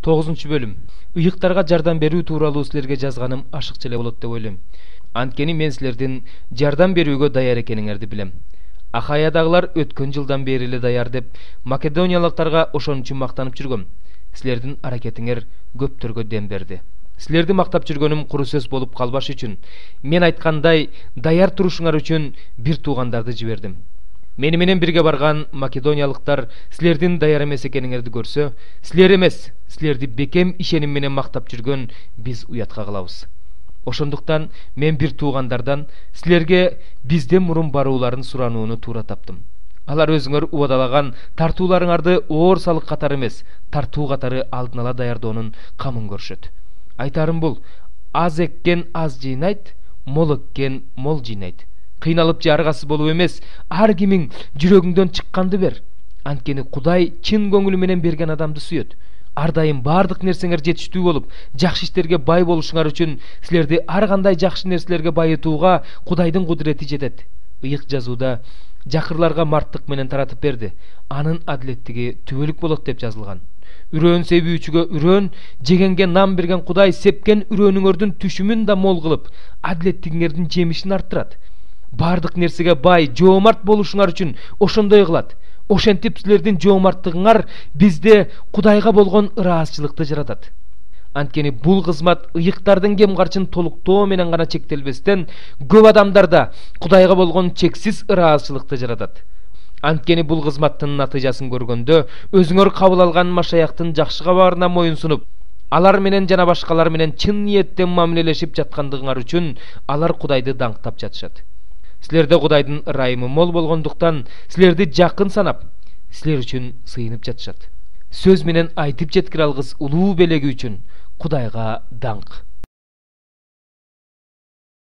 9-бөлүм. Ыйыктарга жардам берүү тууралуу силерге жазганым ашыкча эле болот деп ойлойм. Анткени мен силердин жардам берүүгө даяр экениңерди билем. Ахаядагылар өткөн жылдан бери эле даяр деп македониялыктарга ошон үчүн мактанып жүргөм. Силердин аракетиңер көптөргө дем берди. Силерди мактап жүргөнүм куру сөз болуп калбаш үчүн мен айткандай даяр турушуңар үчүн бир туугандарды жибердим. Мени менен бирге барган македониялыктар силердин даяр эмес экениңерди көрсө, силер эмес, силерди бекем ишеним менен мактап жүргөн биз уятка кылабыз. Ошондуктан мен бир туугандардан силерге бизден мурун барууларын суранууну туура таптым. Алар өзүңөр убадалаган тартууларыңарды оор салык катары эмес, тартуу катары алдын ала даярдоонун камын көрүшөт. Айтарым бул: аз эккен аз жыйнайт, мол эккен мол жыйнайт. Кыйналып же аргасыз болуп эмес, ар кимиң жүрөгүңдөн чыкканды бер. Анткени Кудай чын көңүлү менен берген адамды сүйөт. Ар дайым бардык нерсеңер жетиштүү болуп, жакшы иштерге бай болушуңар үчүн силерди ар кандай жакшы нерселерге байытууга Кудайдын кудурети жетет. Ыйык жазууда жакырларга марттык менен таратып берди. Анын адилеттиги түбөлүк болот деп жазылган. Үрөөн себүүчүгө үрөөн, жегенге нам берген Кудай сепкен үрөөнүңөрдүн түшүмүн да мол кылып, адилеттигиңердин жемишин арттырат. Бардык нерсеге бай, жоомарт болушуңар үчүн ошондой кылат. Ошентип силердин жоомарттыгыңар бизде Кудайга болгон ыраазычылыкты жаратат. Анткени бул кызмат ыйыктардын кем карчын толуктоо менен гана чектелбестен, көп адамдарда Кудайга болгон чексиз ыраазычылыкты жаратат. Анткени бул кызматтын натыйжасын көргөндө, өзүңөр кабыл алган Машаяктын жакшы кабарына моюн сунуп, алар менен жана башкалар менен чын ниеттен мамилелешип жаткандыгыңар үчүн алар Кудайды даңктап жатышат. Силерде Кудайдын ырайымы мол болгондуктан силерди жакын санап, силер үчүн сыйынып жатышат. Сөз менен айтып жеткире алгыс улуу белеги үчүн Кудайга даңк.